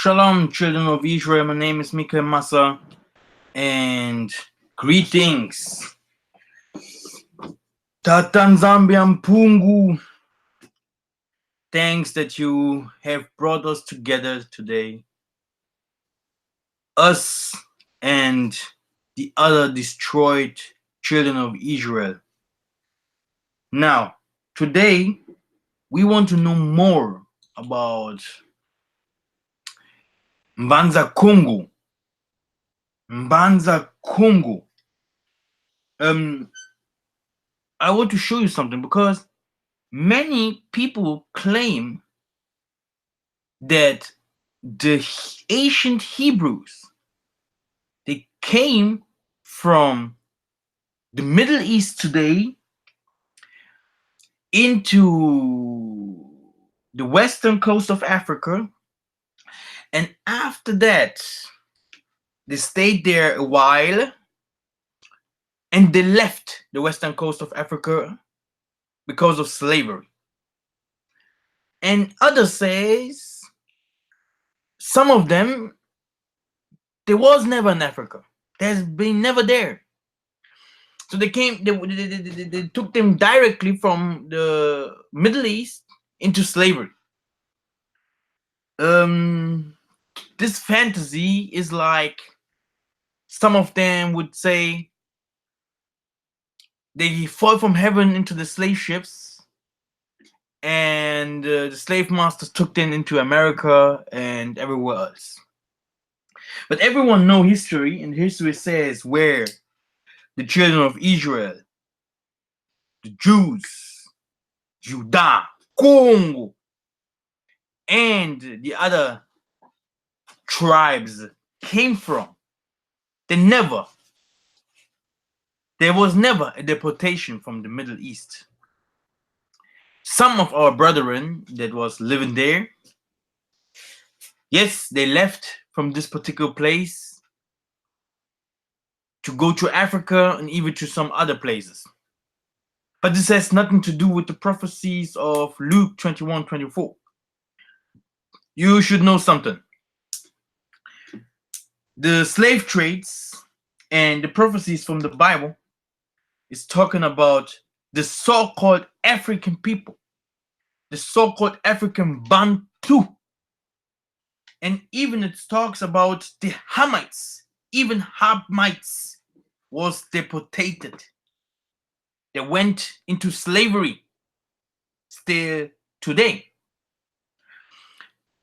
Shalom, children of Israel. My name is Mika Massa, and greetings. Tatan Zambian Pungu. Thanks that you have brought us together today. Us and the other destroyed children of Israel. Now, today, we want to know more about Mbanza Congo. Mbanza Congo. I want to show you something because many people claim that the ancient Hebrews, they came from the Middle East today into the western coast of Africa, and after that they stayed there a while and they left the western coast of Africa because of slavery. And others says some of them, there was never in Africa. There's been never there. So they came, they took them directly from the Middle East into slavery. This fantasy is like, some of them would say they fall from heaven into the slave ships, and the slave masters took them into America and everywhere else. But everyone knows history, and history says where the children of Israel, the Jews, Juda, Congo, and the other tribes came from. There was never a deportation from the Middle East. Some of our brethren that was living there, yes, they left from this particular place to go to Africa and even to some other places. But this has nothing to do with the prophecies of Luke 21:24. You should know something. The slave trades and the prophecies from the Bible is talking about the so-called African people, the so-called African Bantu. And even it talks about the Hamites. Even Hamites was deported. They went into slavery still today.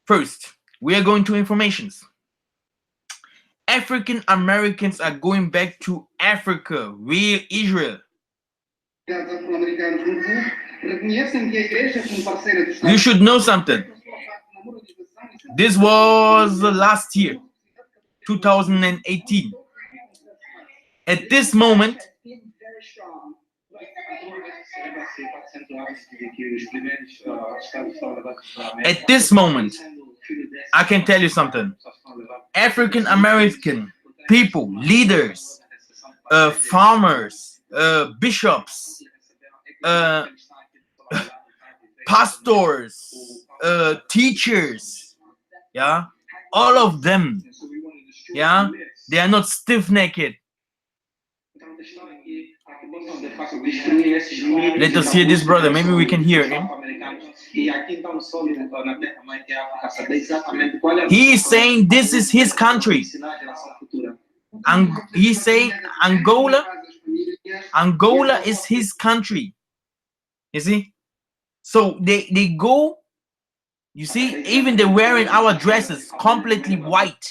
First, we are going to informations. African Americans are going back to Africa, real Israel. You should know something. This was last year, 2018. At this moment, I can tell you something. African American people, leaders, farmers, bishops, pastors, teachers, yeah, all of them, yeah, they are not stiff-necked. Let us hear this brother. Maybe we can hear him. He is saying this is his country. He's saying Angola is his country. You see? So they go, you see, even they're wearing our dresses completely white.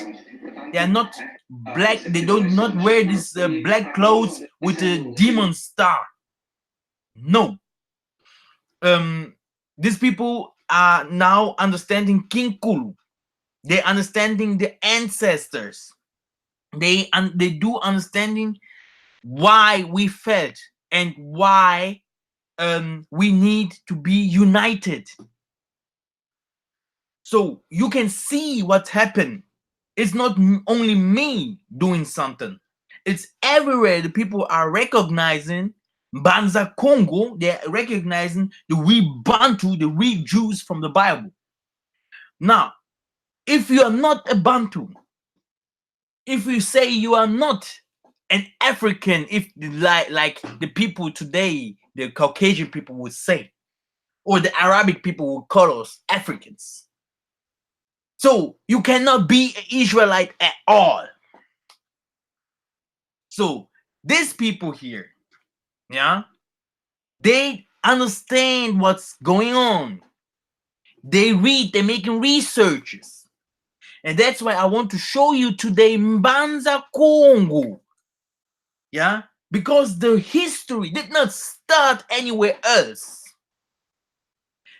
They are not black. They do not wear this black clothes with a demon star. No. These people are now understanding King Kulu. They're understanding the ancestors. They do understanding why we felt and why we need to be united. So you can see what happened. It's not only me doing something. It's everywhere. The people are recognizing Banza Congo. They're recognizing the real Bantu, the real Jews from the Bible. Now, If you are not a Bantu, if you say you are not an African, if like the people today, the Caucasian people would say, or the Arabic people would call us Africans. So you cannot be an Israelite at all. So these people here, yeah, they understand what's going on. They read, they're making researches. And that's why I want to show you today Mbanza Congo. Yeah, because the history did not start anywhere else.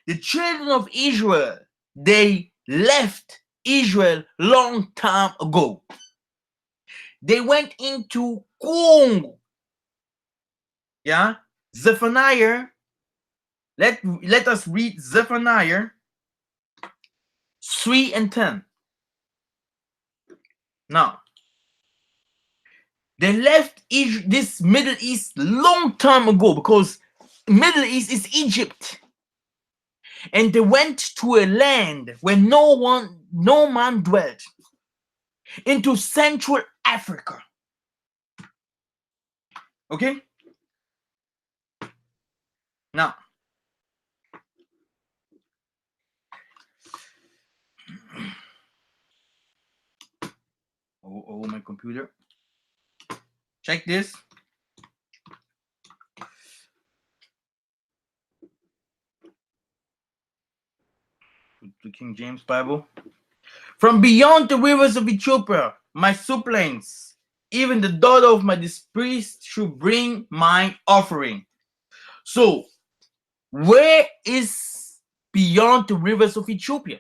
The children of Israel, they left Israel long time ago. They went into Congo. Yeah, Zephaniah. Let us read Zephaniah 3 and 10. Now, they left this Middle East long time ago because Middle East is Egypt. And they went to a land where no man dwelt, into Central Africa. Okay? Now, oh, my computer. Check this. The King James Bible. From beyond the rivers of Ethiopia, my suppliants, even the daughter of my dispriest, should bring mine offering. So, where is beyond the rivers of Ethiopia?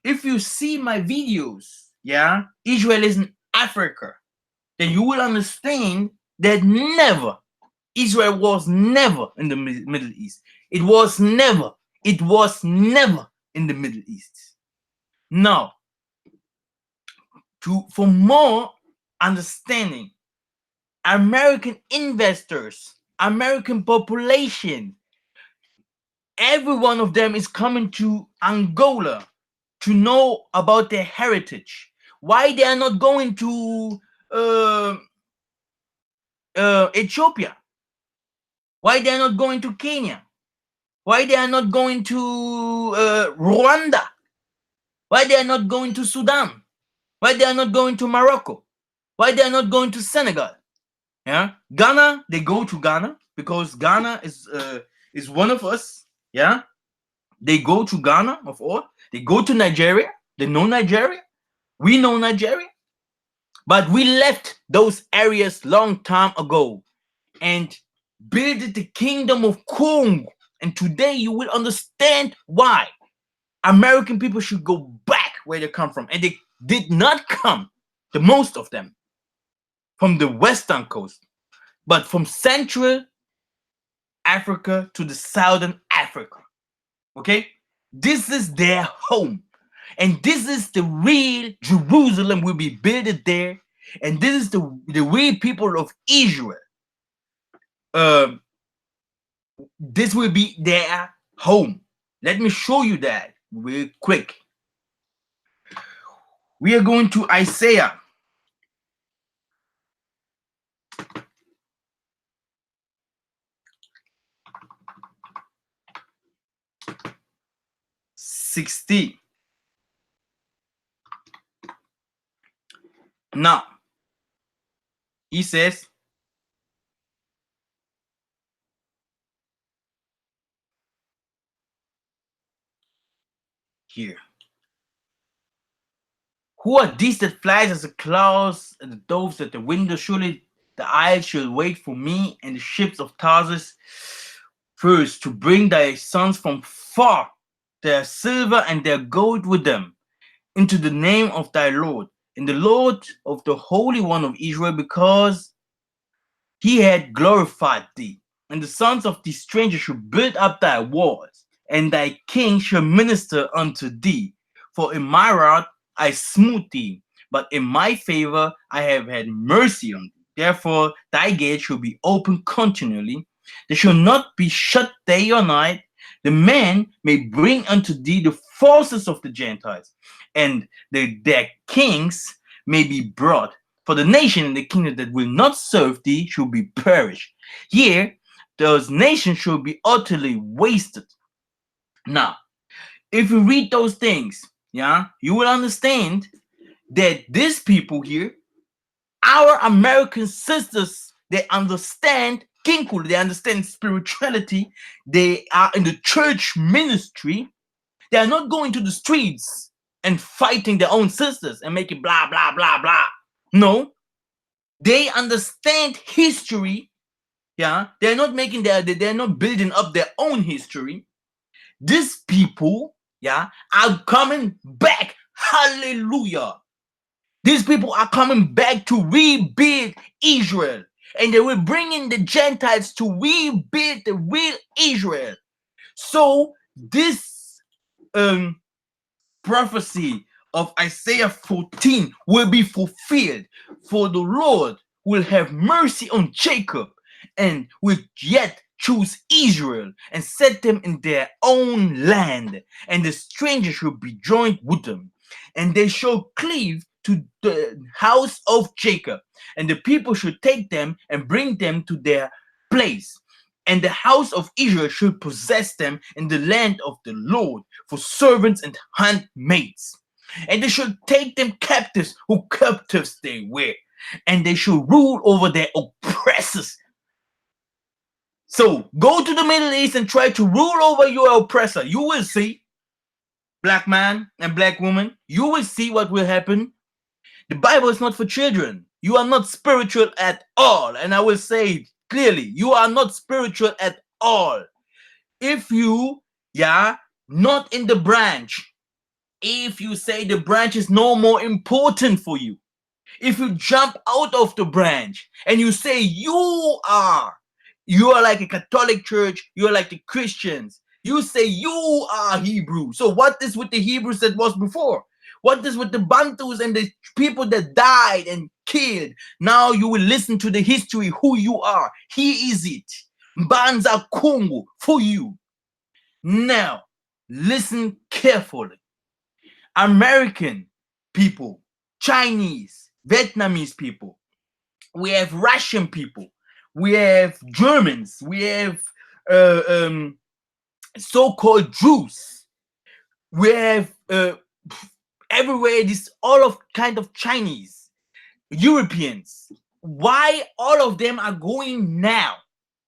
If you see my videos, yeah, Israel is in Africa, then you will understand that Israel was never in the Middle East. It was never in the Middle East. Now, for more understanding, American investors, American population, every one of them is coming to Angola to know about their heritage. Why they are not going to Ethiopia? Why they are not going to Kenya? Why they are not going to Rwanda? Why they are not going to Sudan? Why they are not going to Morocco? Why they are not going to Senegal? Yeah, Ghana, they go to Ghana because Ghana is one of us. Yeah, they go to Ghana of all. They go to Nigeria. They know Nigeria. We know Nigeria. But we left those areas long time ago and built the kingdom of Congo. And today you will understand why American people should go back where they come from. And they did not come, the most of them, from the western coast, but from Central Africa to the Southern Africa. Okay? This is their home. And this is the real Jerusalem will be built there. And this is the real people of Israel. This will be their home. Let me show you that real quick. We are going to Isaiah. "60. Now, he says, here. Who are these that flies as the clouds and the doves at the window? Surely the isles shall wait for me, and the ships of Tarsus first, to bring thy sons from far, their silver and their gold with them, into the name of thy Lord, in the Lord of the Holy One of Israel, because he had glorified thee. And the sons of these strangers shall build up thy walls, and thy king shall minister unto thee. For in my wrath I smote thee, but in my favor I have had mercy on thee. Therefore thy gate shall be open continually, they shall not be shut day or night. The man may bring unto thee the forces of the Gentiles, and their kings may be brought. For the nation and the kingdom that will not serve thee should be perished. Here, those nations should be utterly wasted. Now, if you read those things, yeah, you will understand that these people here, our American sisters, they understand kinkul, they understand spirituality, they are in the church ministry. They are not going to the streets and fighting their own sisters and making blah blah blah blah. No, they understand history. Yeah, they're not making they're not building up their own history. These people, yeah, are coming back. Hallelujah. These people are coming back to rebuild Israel. And they will bring in the Gentiles to rebuild the real Israel. So this prophecy of Isaiah 14 will be fulfilled. For the Lord will have mercy on Jacob and will yet choose Israel and set them in their own land, and the strangers shall be joined with them, and they shall cleave to the house of Jacob, and the people should take them and bring them to their place. And the house of Israel should possess them in the land of the Lord for servants and handmaids. And they should take them captives, who captives they were, and they should rule over their oppressors. So go to the Middle East and try to rule over your oppressor. You will see, black man and black woman, you will see what will happen. The Bible is not for children. You are not spiritual at all. And I will say it clearly, you are not spiritual at all. If you, not in the branch, if you say the branch is no more important for you, if you jump out of the branch and you say you are like a Catholic church, you are like the Christians, you say you are Hebrew. So what is with the Hebrews that was before? What is with the Bantus and the people that died and killed? Now you will listen to the history, who you are. He is it. Mbanza Congo for you. Now, listen carefully. American people, Chinese, Vietnamese people, we have Russian people, we have Germans, we have so-called Jews, we have everywhere this all of kind of Chinese, Europeans. Why all of them are going now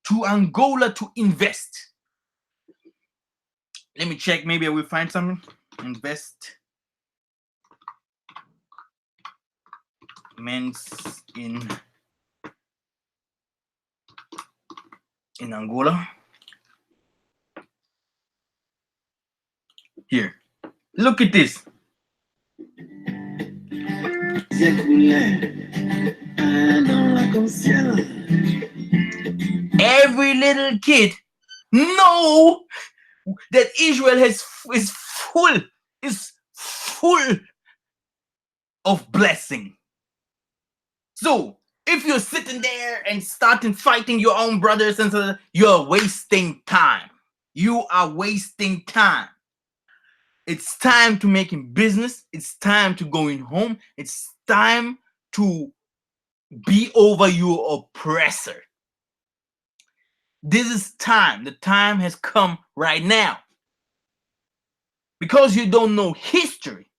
to Angola to invest? Let me check, maybe I will find something. Invest means in Angola. Here, look at this. Every little kid know that Israel is full of blessing. So if you're sitting there and starting fighting your own brothers and sisters, you're wasting time. You are wasting time. It's time to making business. It's time to going home. It's time to be over your oppressor. This is time. The time has come right now. Because you don't know history.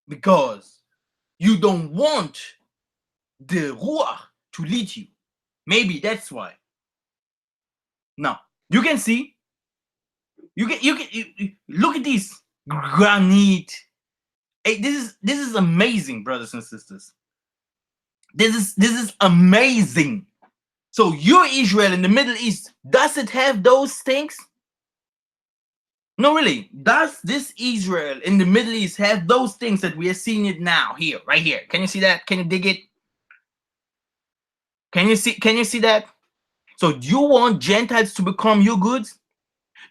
Because you don't want the Ruach to lead you. Maybe that's why. Now, you can see. You look at this granite. Hey, this is amazing, brothers and sisters. This is amazing. So your Israel in the Middle East, does it have those things? No, really. Does this Israel in the Middle East have those things that we are seeing it now here, right here? Can you see that? Can you dig it? Can you see that? So do you want Gentiles to become your goods?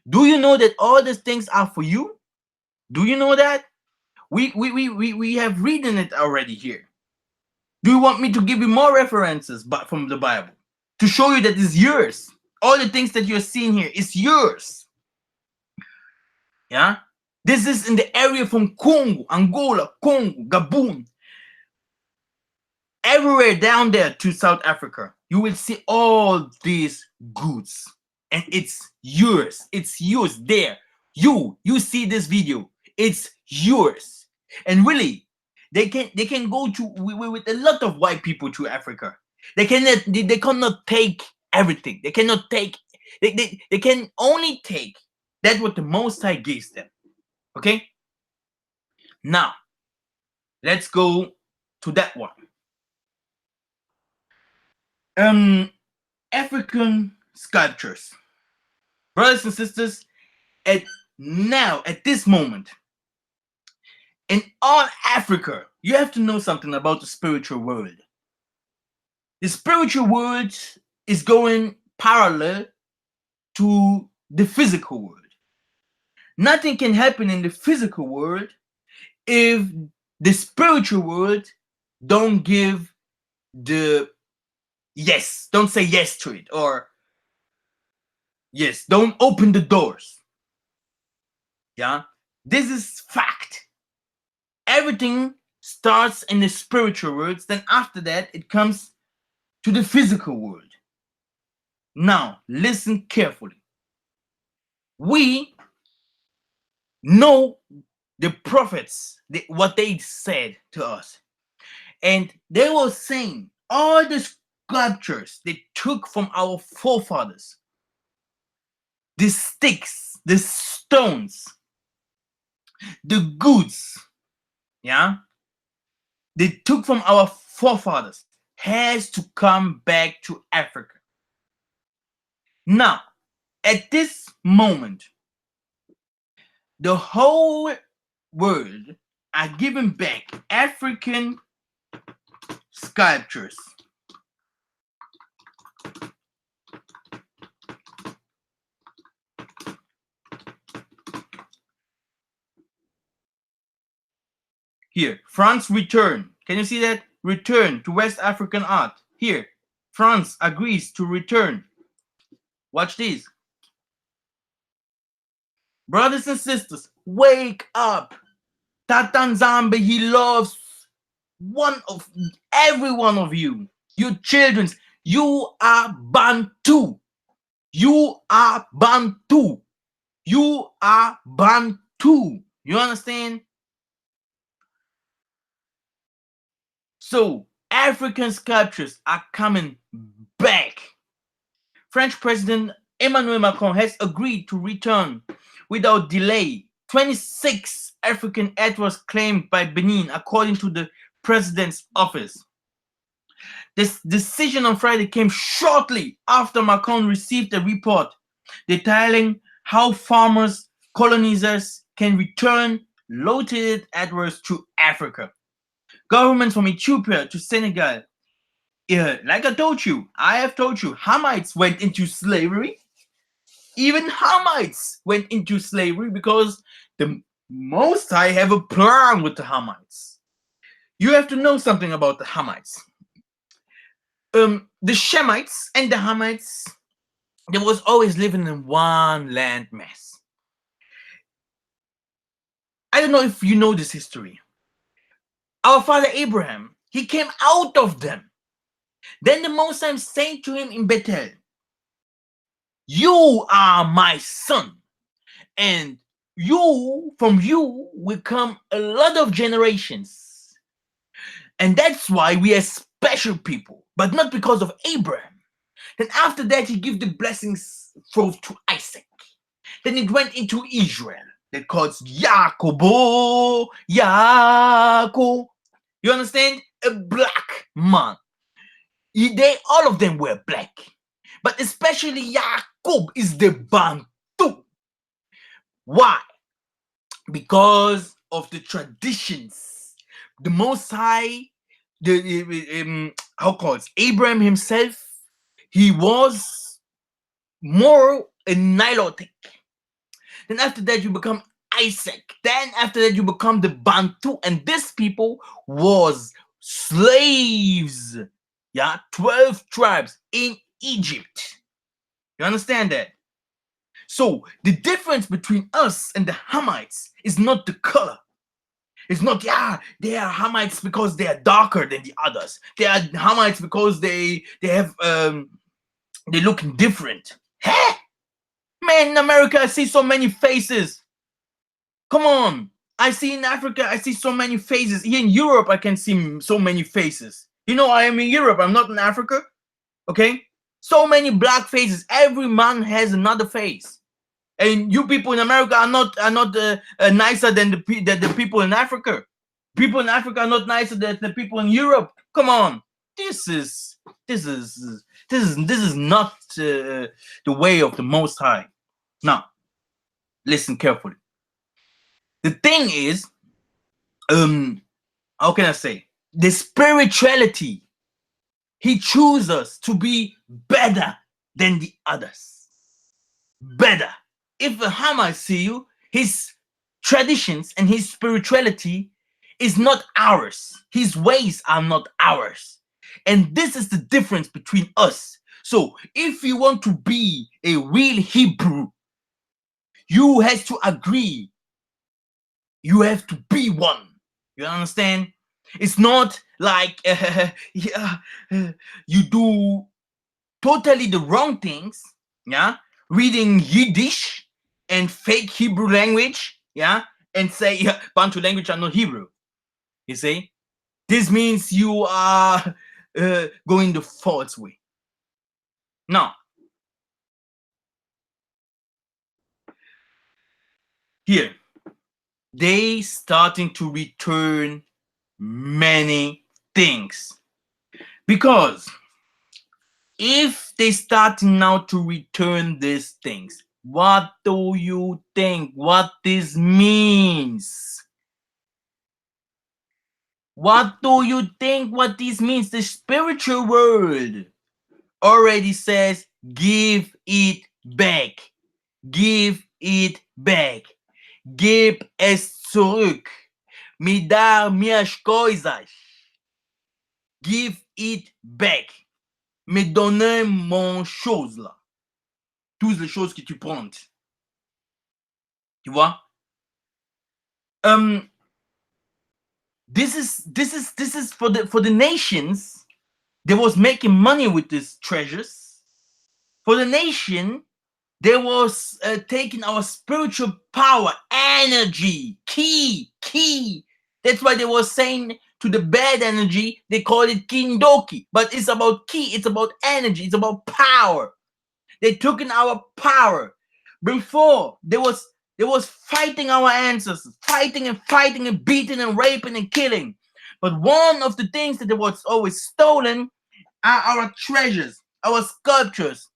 Do you know that all these things are for you? Do you know that? We have written it already here. Do you want me to give you more references from the Bible to show you that it's yours? All the things that you're seeing here is yours. Yeah? This is in the area from Congo, Angola, Congo, Gabon, everywhere down there to South Africa. You will see all these goods, and it's yours. It's yours there. You see this video. It's yours. And really, they can go to with a lot of white people to Africa. They cannot take everything. They cannot take. They can only take that what the Most High gives them. Okay. Now, let's go to that one. African sculptures, brothers and sisters, at this moment, in all Africa, you have to know something about the spiritual world. The spiritual world is going parallel to the physical world. Nothing can happen in the physical world if the spiritual world don't give the yes, don't say yes to it, or yes, don't open the doors. Yeah, this is fact. Everything starts in the spiritual world, then after that it comes to the physical world. Now listen carefully. We know the prophets, what they said to us, and they were saying all the sculptures they took from our forefathers, the sticks, the stones, the goods, yeah, they took from our forefathers has to come back to Africa. Now, at this moment, the whole world are giving back African sculptures. Here, France return. Can you see that? Return to West African art. Here, France agrees to return. Watch this. Brothers and sisters, wake up. Tata Nzambe, he loves every one of you. You children, you are Bantu. You are Bantu. You are Bantu. You understand? So, African sculptures are coming back. French President Emmanuel Macron has agreed to return without delay 26 African artworks claimed by Benin, according to the president's office. This decision on Friday came shortly after Macron received a report detailing how farmers, colonizers can return looted artworks to Africa. Governments from Ethiopia to Senegal, like I have told you, Hamites went into slavery. Even Hamites went into slavery because the Most High have a plan with the Hamites. You have to know something about the Hamites. The Shemites and the Hamites, they was always living in one land mass. I don't know if you know this history. Our father Abraham, he came out of them. Then the Most High said to him in Bethel, you are my son, and from you will come a lot of generations. And that's why we are special people, but not because of Abraham. Then after that, he gave the blessings to Isaac. Then it went into Israel. That called Jacobo, Jacob. You understand? A black man. All of them were black. But especially Jacob is the Bantu. Why? Because of the traditions. The Most High, Abraham himself, he was more a Nilotic. Then after that, you become Isaac. Then after that, you become the Bantu. And these people was slaves. Yeah, 12 tribes in Egypt. You understand that? So the difference between us and the Hamites is not the color. It's not, yeah, they are Hamites because they are darker than the others. They are Hamites because they have they look different. Huh? Man, in America, I see so many faces. Come on. I see in Africa, I see so many faces. Here in Europe, I can see so many faces. You know, I am in Europe. I'm not in Africa. Okay? So many black faces. Every man has another face. And you people in America are not nicer than the people in Africa. People in Africa are not nicer than the people in Europe. Come on. This is not the way of the Most High. Now, listen carefully. The thing is, how can I say? The spirituality. He chooses us to be better than the others. Better. If a Hamite see you, his traditions and his spirituality is not ours. His ways are not ours. And this is the difference between us. So if you want to be a real Hebrew, you have to agree. You have to be one. You understand? It's not like you do totally the wrong things, yeah, reading Yiddish and fake Hebrew language, yeah, and say, yeah, Bantu language are not Hebrew. You see? This means you are going the false way. Now, here, they starting to return many things. Because if they starting now to return these things, what do you think what this means? What do you think what this means? The spiritual world already says, give it back. Give it back. Gib es zurück. Me dar minhas coisas. Give it back. Me donner mon chose là. Toutes les choses que tu prends. Tu vois? This is for the nations. They was making money with these treasures. For the nation, they was taking our spiritual power, energy, key. That's why they was saying to the bad energy, they call it kindoki. But it's about key, it's about energy, it's about power. They took in our power. Before, they was fighting our ancestors, fighting and beating and raping and killing. But one of the things that was always stolen are our treasures, our sculptures,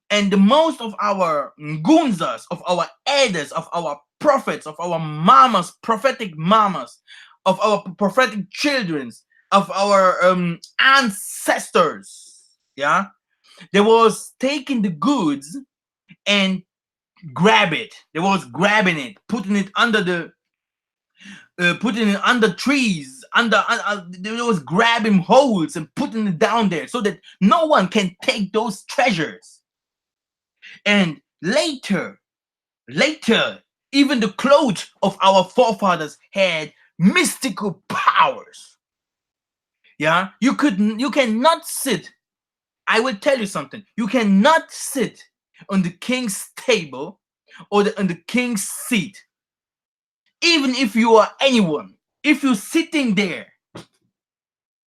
and the most of our ngunzas, of our elders, of our prophets, of our mamas, prophetic mamas, of our prophetic childrens, of our ancestors. Yeah, they was taking the goods and grab it. They was grabbing it, putting it under trees, they was grabbing holes and putting it down there so that no one can take those treasures. And later, even the clothes of our forefathers had mystical powers. Yeah, you cannot sit. I will tell you something. You cannot sit on the king's table or on the king's seat. Even if you are anyone, if you're sitting there,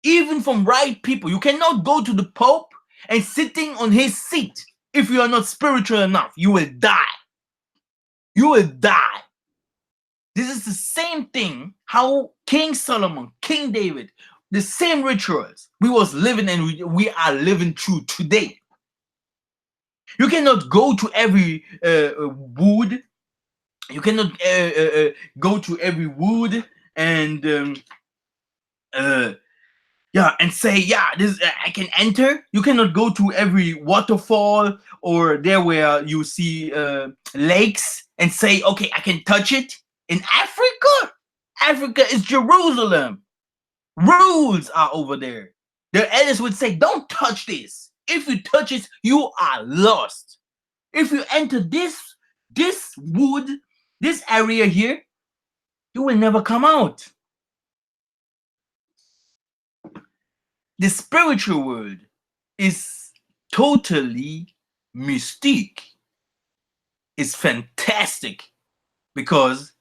even from right people, you cannot go to the Pope and sitting on his seat. If you are not spiritual enough, you will die. You will die. This is the same thing how King Solomon, King David, the same rituals we was living and we are living through today. You cannot go to every wood. You cannot go to every wood and and say, yeah, this I can enter. You cannot go to every waterfall or there where you see lakes and say, okay, I can touch it. In Africa is Jerusalem. Rules are over there. The elders would say, don't touch this. If you touch it, you are lost. If you enter this wood, this area here, you will never come out. The spiritual world is totally mystique. It's fantastic because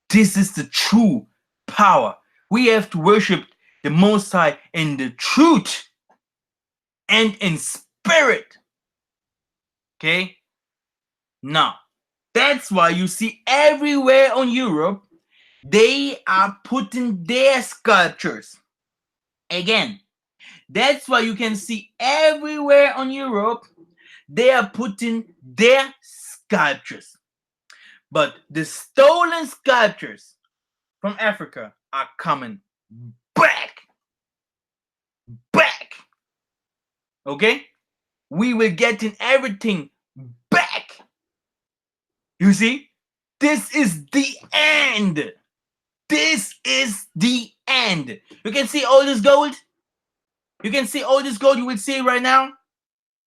this is the true power. We have to worship the Most High in the truth and in spirit. Okay? Now, that's why you see everywhere on Europe, they are putting their sculptures. Again, that's why you can see everywhere on Europe, they are putting their sculptures. But the stolen sculptures from Africa are coming back. Back. Okay? We will get in everything back. You see? This is the end. This is the end. You can see all this gold. You can see all this gold. You will see it right now.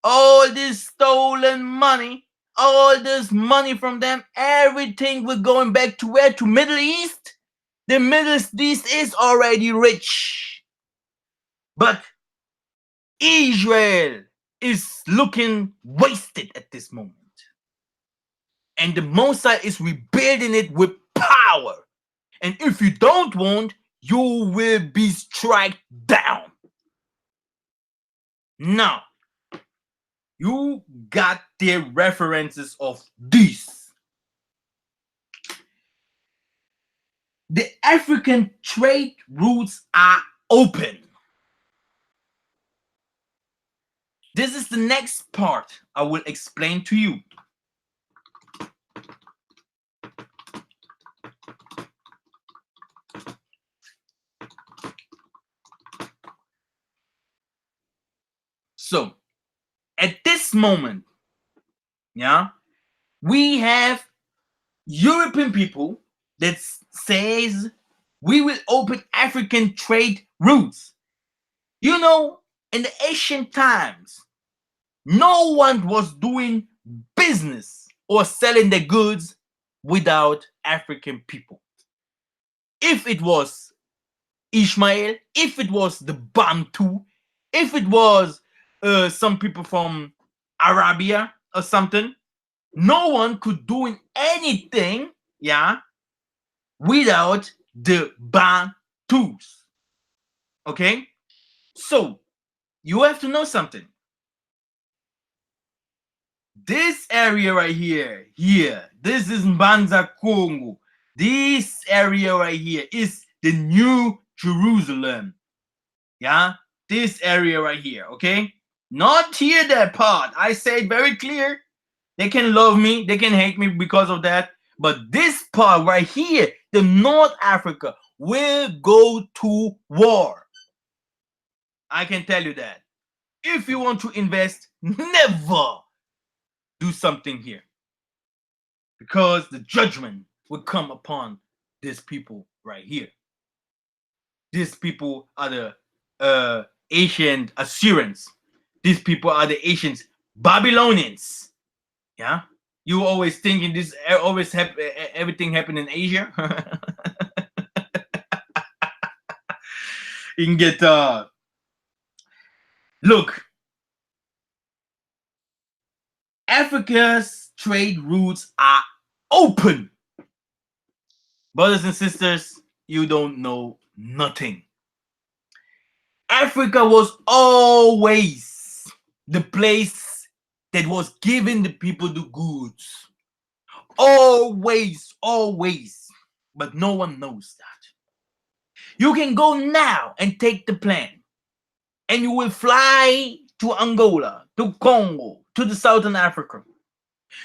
All this stolen money. All this money from them. Everything will going back to where? To Middle East. The Middle East is already rich. But Israel is looking wasted at this moment. And the Mosai is rebuilding it with power. And if you don't want, you will be struck down. Now, you got the references of this. The African trade routes are open. This is the next part I will explain to you. So, at this moment, we have European people that says we will open African trade routes. You know, in the ancient times, no one was doing business or selling their goods without African people. If it was Ishmael, if it was the Bantu, if it was some people from Arabia or something, no one could do anything, without the Bantus. Okay? So, you have to know something. This area right here, this is Mbanza Congo. This area right here is the New Jerusalem. Yeah? This area right here, okay? Not here, that part. I say it very clear. They can love me, they can hate me because of that. But this part right here, the North Africa, will go to war. I can tell you that. If you want to invest, never do something here. Because the judgment will come upon these people right here. These people are the ancient Assyrians. These people are the ancient Babylonians. Yeah? You always thinking this always everything happened in Asia? You can get look, Africa's trade routes are open. Brothers and sisters, you don't know nothing. Africa was always the place that was giving the people the goods. Always, always. But no one knows that. You can go now and take the plane, and you will fly to Angola, to Congo, to the Southern Africa.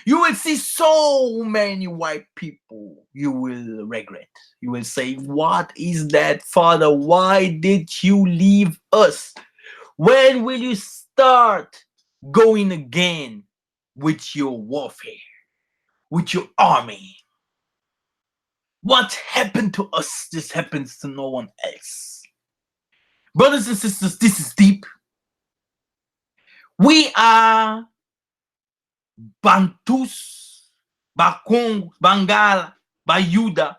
You will see so many white people. You will regret. You will say, what is that, Father? Why did you leave us? When will you start going again with your warfare, with your army? What happened to us? This happens to no one else. Brothers and sisters, this is deep. We are Bantus, Bakong, Bangala, Bayuda.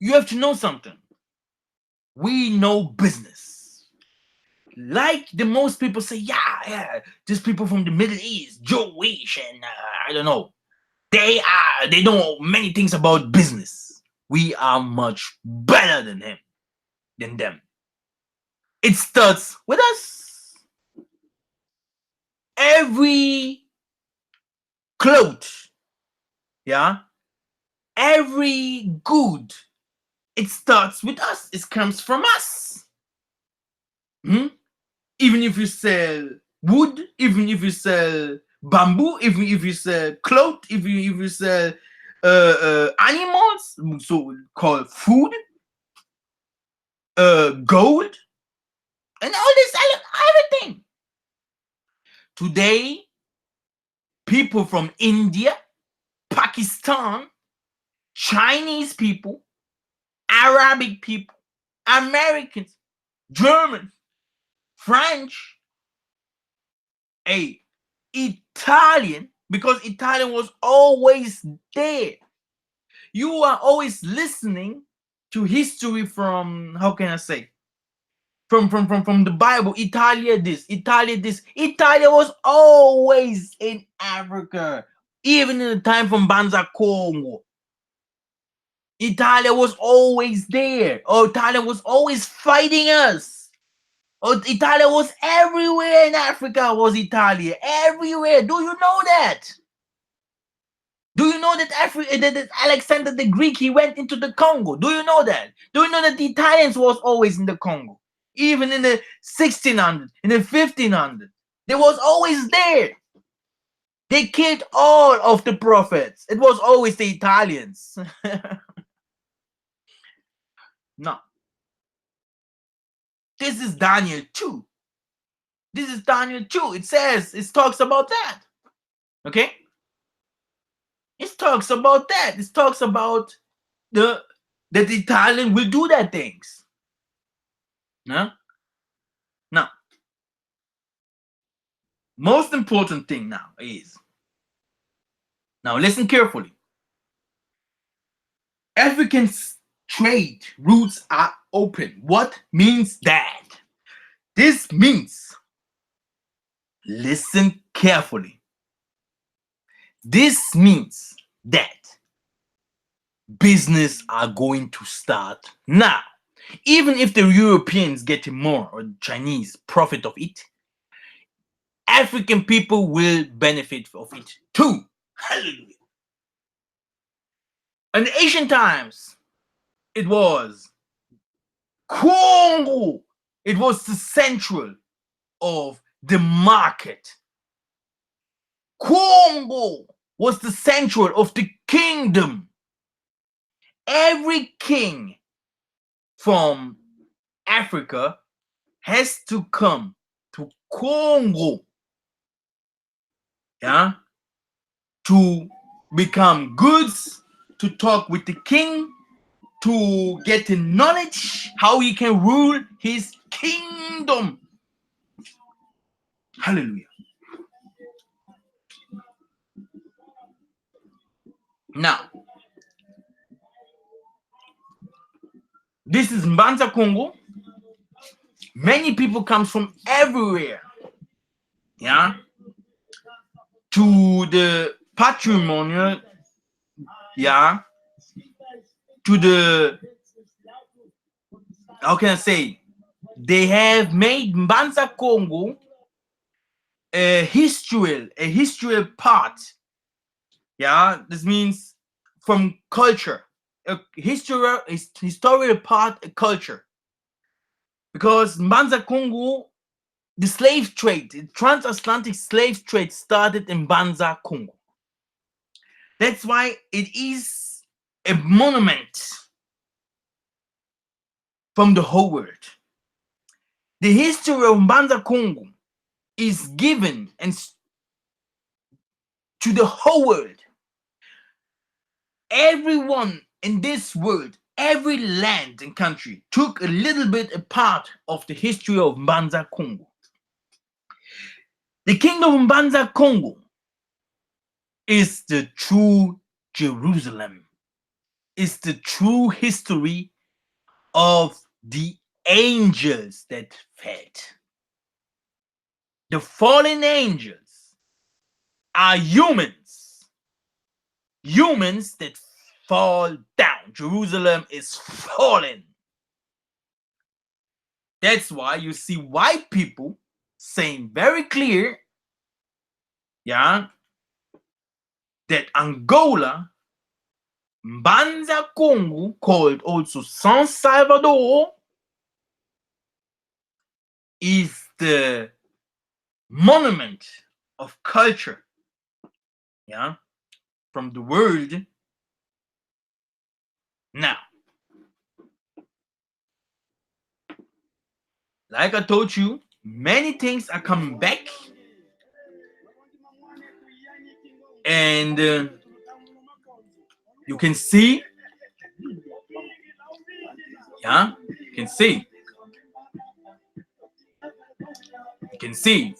You have to know something. We know business. Like the most people say, yeah, just people from the Middle East, Jewish, and I don't know. They know many things about business. We are much better than them. It starts with us. Every cloth, yeah, every good, it starts with us. It comes from us. Hmm? Even if you sell wood, even if you sell bamboo, even if you sell cloth, even if you sell animals, so called food, gold, and all this, everything. Today, people from India, Pakistan, Chinese people, Arabic people, Americans, Germans, French, Italian, because Italian was always there. You are always listening to history from, how can I say, from the Bible. Italia this, Italia this. Italia was always in Africa, even in the time from Banza Congo. Italia was always there. Or Italia was always fighting us. Or Italia was everywhere in Africa. Was Italia everywhere? Do you know that? Do you know that that Alexander the Greek, he went into the Congo? Do you know that? Do you know that the Italians was always in the Congo? Even in the 1600s, in the 1500s, they was always there. They killed all of the prophets. It was always the Italians. No. This is Daniel 2. This is Daniel 2. It talks about that. Okay? It talks about that. It talks about that the Italian will do that things. No? Now, most important thing now is, now listen carefully. African trade routes are open. What means that? This means, listen carefully. This means that business are going to start now. Even if the Europeans get more, or Chinese profit of it, African people will benefit of it too. Hallelujah. In the ancient times, it was Congo. It was the central of the market. Congo was the central of the kingdom. Every king from Africa has to come to Congo, yeah, to become goods, to talk with the king, to get the knowledge how he can rule his kingdom. Hallelujah. Now, this is Banza Congo. Many people come from everywhere, yeah, to the patrimonial, yeah, to the, how can I say, they have made Mbanza Congo a historical part. Yeah, this means from culture, a historical part of culture. Because Banza Congo, the slave trade, the transatlantic slave trade started in Banza Congo. That's why it is a monument from the whole world. The history of Banza Congo is given to the whole world. Everyone in this world, every land and country took a little bit a part of the history of Banza Congo. The kingdom of Banza Congo is the true Jerusalem. It's the true history of the angels that fed. The fallen angels are humans. Humans that fall down. Jerusalem is fallen. That's why you see white people saying very clear, yeah, that Angola, Mbanza Congo, called also San Salvador, is the monument of culture, yeah, from the world. Now, like I told you, many things are coming back, and you can see, yeah, you can see,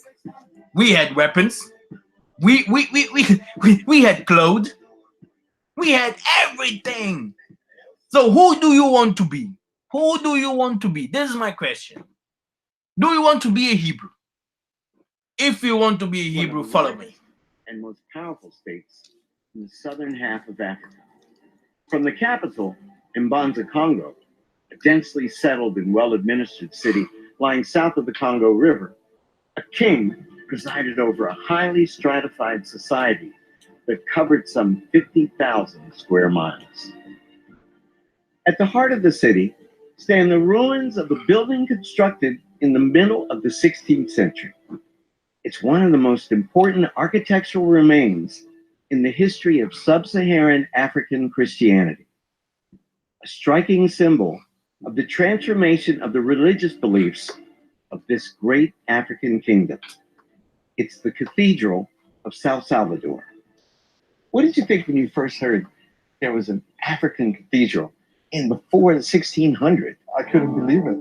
we had weapons, we had clothes, we had everything. So who do you want to be? Who do you want to be? This is my question. Do you want to be a Hebrew? If you want to be a Hebrew, follow me. And most powerful states in the southern half of Africa. From the capital, Mbanza Congo, a densely settled and well-administered city lying south of the Congo River, a king presided over a highly stratified society that covered some 50,000 square miles. At the heart of the city stand the ruins of a building constructed in the middle of the 16th century. It's one of the most important architectural remains in the history of sub-Saharan African Christianity, a striking symbol of the transformation of the religious beliefs of this great African kingdom. It's the Cathedral of South Salvador. What did you think when you first heard there was an African cathedral in before the 1600s? I couldn't believe it.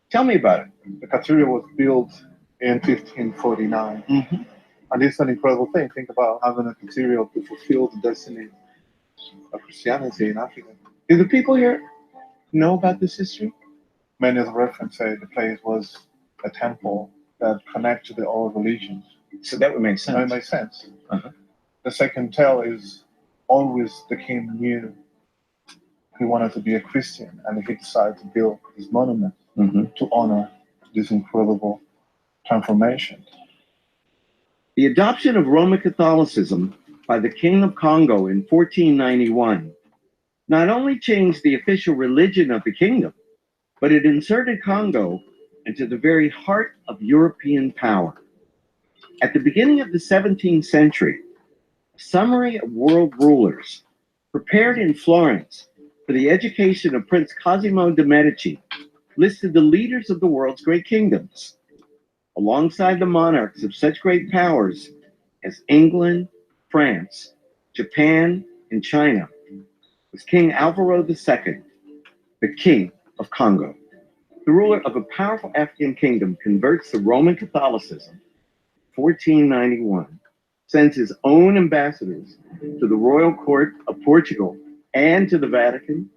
Tell me about it. The cathedral was built in 1549. Mm-hmm. And it's an incredible thing. Think about having a cathedral to fulfill the destiny of Christianity in Africa. Do the people here know about this history? Many of the references say the place was a temple that connected to all religions. So that would make sense. That makes sense. Uh-huh. The second tale is always the king knew he wanted to be a Christian, and he decided to build this monument to honor this incredible transformation. The adoption of Roman Catholicism by the King of Congo in 1491 not only changed the official religion of the kingdom, but it inserted Congo into the very heart of European power. At the beginning of the 17th century, a summary of world rulers prepared in Florence for the education of Prince Cosimo de' Medici listed the leaders of the world's great kingdoms. Alongside the monarchs of such great powers as England, France, Japan, and China was King Alvaro II, the King of Congo. The ruler of a powerful African kingdom converts to Roman Catholicism, 1491, sends his own ambassadors to the royal court of Portugal and to the Vatican,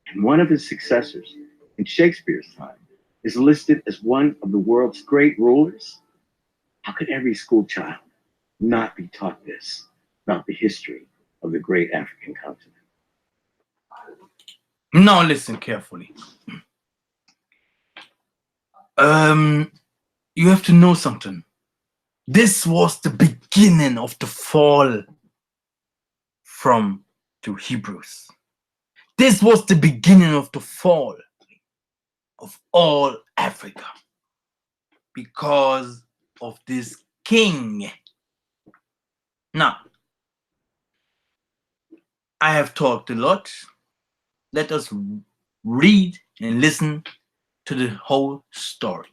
and one of his successors in Shakespeare's time is listed as one of the world's great rulers. How could every school child not be taught this about the history of the great African continent? Now listen carefully. You have to know something. This was the beginning of the fall from the Hebrews. This was the beginning of the fall of all Africa because of this king. Now, I have talked a lot. Let us read and listen to the whole story.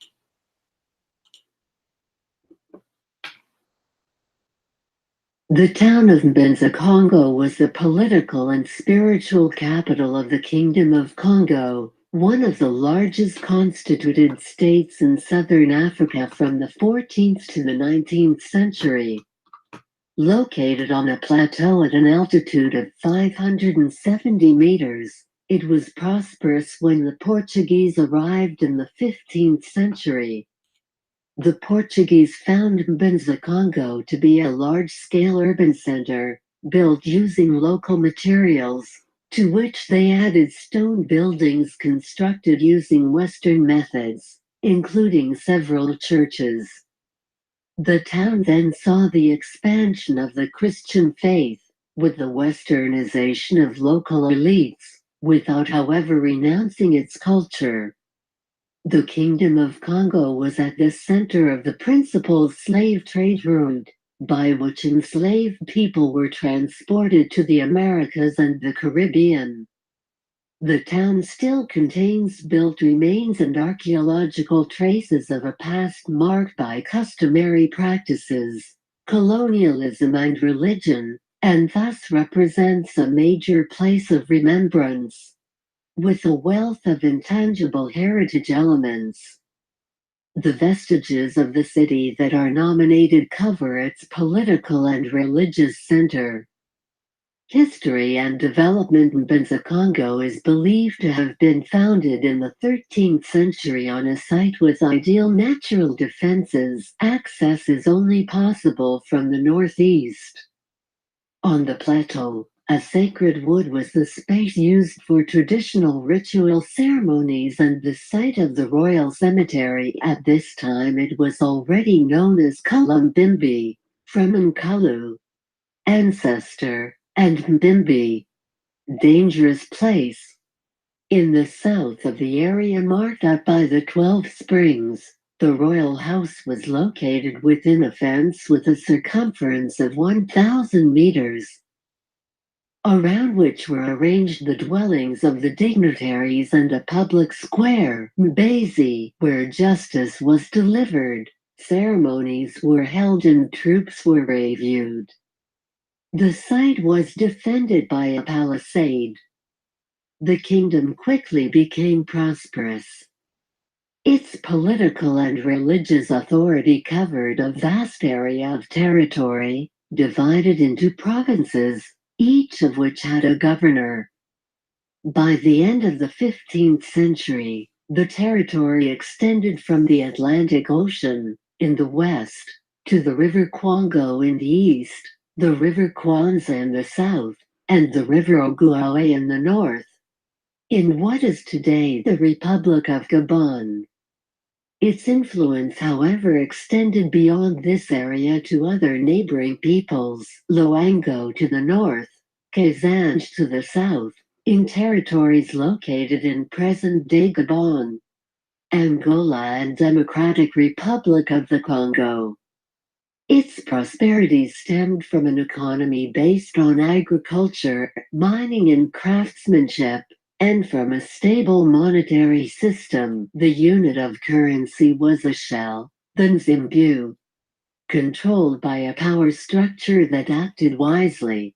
The town of Banza Congo was the political and spiritual capital of the Kingdom of Congo, one of the largest constituted states in southern Africa from the 14th to the 19th century. Located on a plateau at an altitude of 570 meters, it was prosperous when the Portuguese arrived in the 15th century. The Portuguese found Mbanza Congo to be a large-scale urban center, built using local materials, to which they added stone buildings constructed using Western methods, including several churches. The town then saw the expansion of the Christian faith, with the westernization of local elites, without however renouncing its culture. The Kingdom of Congo was at the center of the principal slave trade route, by which enslaved people were transported to the Americas and the Caribbean. The town still contains built remains and archaeological traces of a past marked by customary practices, colonialism and religion, and thus represents a major place of remembrance, with a wealth of intangible heritage elements. The vestiges of the city that are nominated cover its political and religious center. History and development. Banza Congo is believed to have been founded in the 13th century on a site with ideal natural defenses. Access is only possible from the northeast. On the plateau, a sacred wood was the space used for traditional ritual ceremonies and the site of the royal cemetery. At this time it was already known as Kulumbimbi, from Nkalu, ancestor, and Mbimbi, dangerous place. In the south of the area marked out by the 12 springs, the royal house was located within a fence with a circumference of 1,000 meters, around which were arranged the dwellings of the dignitaries and a public square, mbanza, where justice was delivered, ceremonies were held and troops were reviewed. The site was defended by a palisade. The kingdom quickly became prosperous. Its political and religious authority covered a vast area of territory, divided into provinces, each of which had a governor. By the end of the 15th century, the territory extended from the Atlantic Ocean, in the west, to the River Congo in the east, the River Kwanza in the south, and the River Ogooué in the north, in what is today the Republic of Gabon. Its influence, however, extended beyond this area to other neighboring peoples, Loango to the north, Kazanj to the south, in territories located in present-day Gabon, Angola and Democratic Republic of the Congo. Its prosperity stemmed from an economy based on agriculture, mining and craftsmanship, and from a stable monetary system. The unit of currency was a shell, the nzimbu, controlled by a power structure that acted wisely.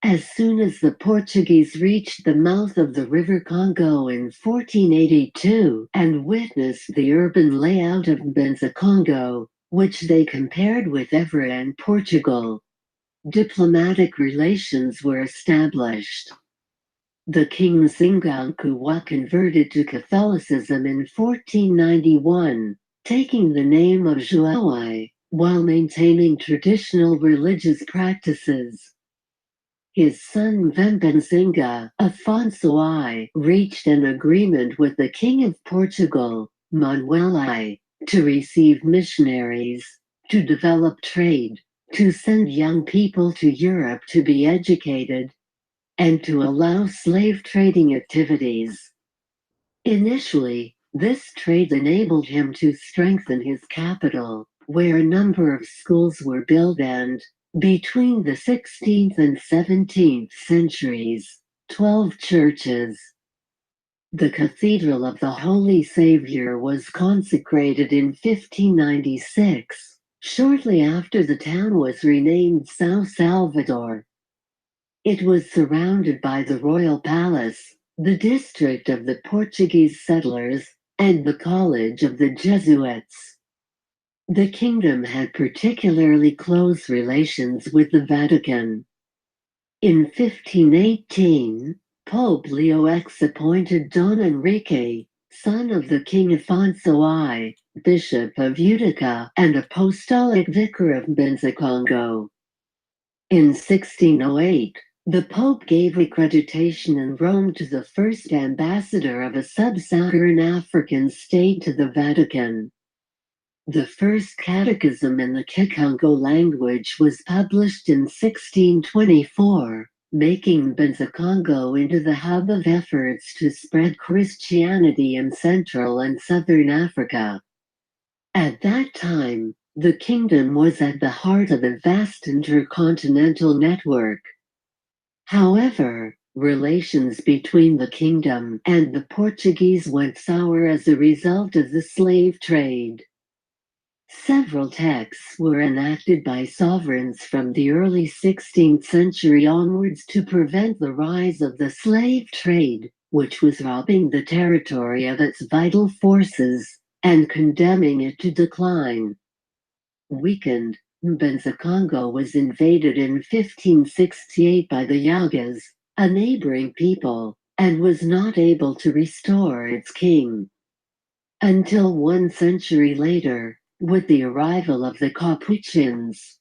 As soon as the Portuguese reached the mouth of the River Congo in 1482 and witnessed the urban layout of Banza Congo, which they compared with Evora and Portugal, diplomatic relations were established. The king Zingankouwa converted to Catholicism in 1491, taking the name of jewsih, while maintaining traditional religious practices. His son Mbanza Afonso I reached an agreement with the King of Portugal, Manuel I, to receive missionaries, to develop trade, to send young people to Europe to be educated, and to allow slave trading activities. Initially, this trade enabled him to strengthen his capital, where a number of schools were built and, between the 16th and 17th centuries, 12 churches. The Cathedral of the Holy Savior was consecrated in 1596, shortly after the town was renamed São Salvador. It was surrounded by the Royal Palace, the district of the Portuguese settlers, and the College of the Jesuits. The kingdom had particularly close relations with the Vatican. In 1518, Pope Leo X appointed Don Enrique, son of the King Afonso I, Bishop of Utica and Apostolic Vicar of Banza Congo. In 1608, the Pope gave accreditation in Rome to the first ambassador of a sub-Saharan African state to the Vatican. The first catechism in the Kikongo language was published in 1624, making Banza Congo into the hub of efforts to spread Christianity in Central and Southern Africa. At that time, the kingdom was at the heart of a vast intercontinental network. However, relations between the kingdom and the Portuguese went sour as a result of the slave trade. Several texts were enacted by sovereigns from the early 16th century onwards to prevent the rise of the slave trade, which was robbing the territory of its vital forces and condemning it to decline. Weakened, Mbanza Congo was invaded in 1568 by the Yagas, a neighboring people, and was not able to restore its king. Until 1 century later, with the arrival of the Capuchins.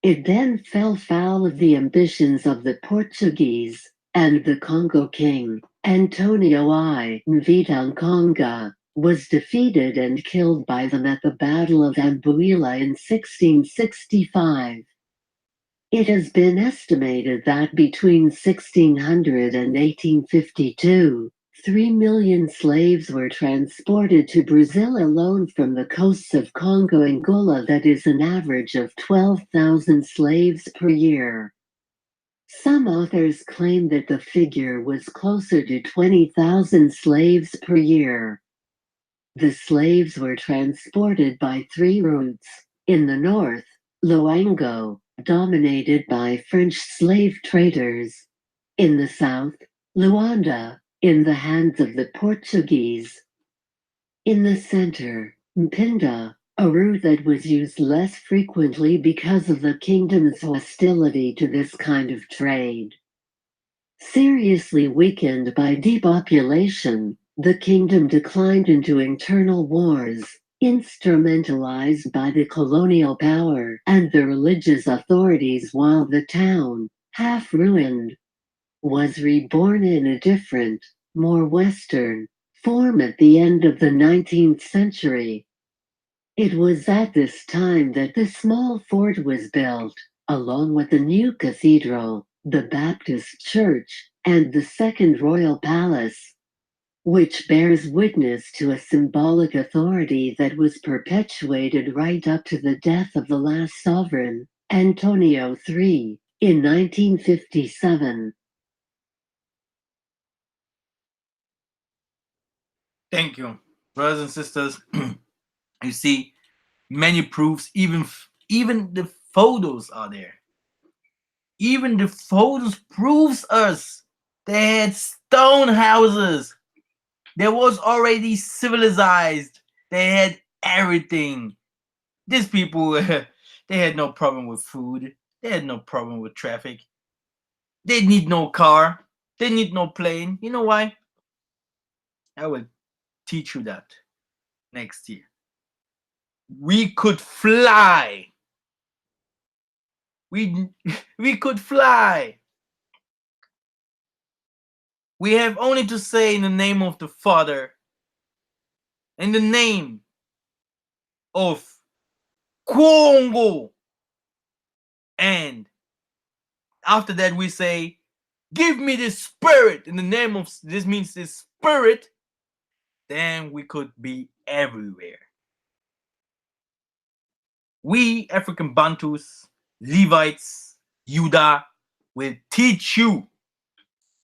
It then fell foul of the ambitions of the Portuguese, and the Congo king, Antonio I Mbanza Congo, was defeated and killed by them at the Battle of Ambuila in 1665. It has been estimated that between 1600 and 1852, 3 million slaves were transported to Brazil alone from the coasts of Congo and Angola, that is an average of 12,000 slaves per year. Some authors claim that the figure was closer to 20,000 slaves per year. The slaves were transported by 3 routes. In the north, Loango, dominated by French slave traders. In the south, Luanda, in the hands of the Portuguese. In the center, Mpinda, a route that was used less frequently because of the kingdom's hostility to this kind of trade. Seriously weakened by depopulation, the kingdom declined into internal wars, instrumentalized by the colonial power and the religious authorities, while the town, half ruined, was reborn in a different, more Western, form at the end of the 19th century. It was at this time that the small fort was built, along with the new cathedral, the Baptist church, and the second royal palace, which bears witness to a symbolic authority that was perpetuated right up to the death of the last sovereign, Antonio III, in 1957. Thank you, brothers and sisters. You see, many proofs, even the photos are there. Even the photos proves us they had stone houses. There was already civilized. They had everything. These people, they had no problem with food. They had no problem with traffic. They need no car. They need no plane. You know why? I will teach you that next year. We could fly. We we could fly. We have only to say in the name of the Father, in the name of Congo, and after that we say, give me the spirit in the name of, this means the spirit, then we could be everywhere. We African Bantus, Levites, Juda will teach you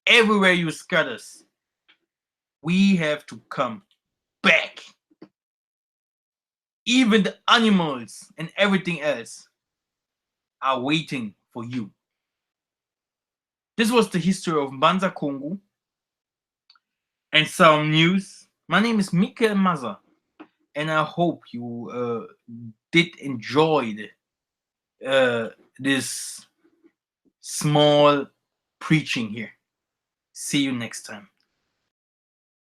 everywhere you scatters. We have to come back. Even the animals and everything else are waiting for you. This was the history of Banza Congo and some news. My name is Mikel Maza, and I hope you did enjoy this small preaching here. See you next time.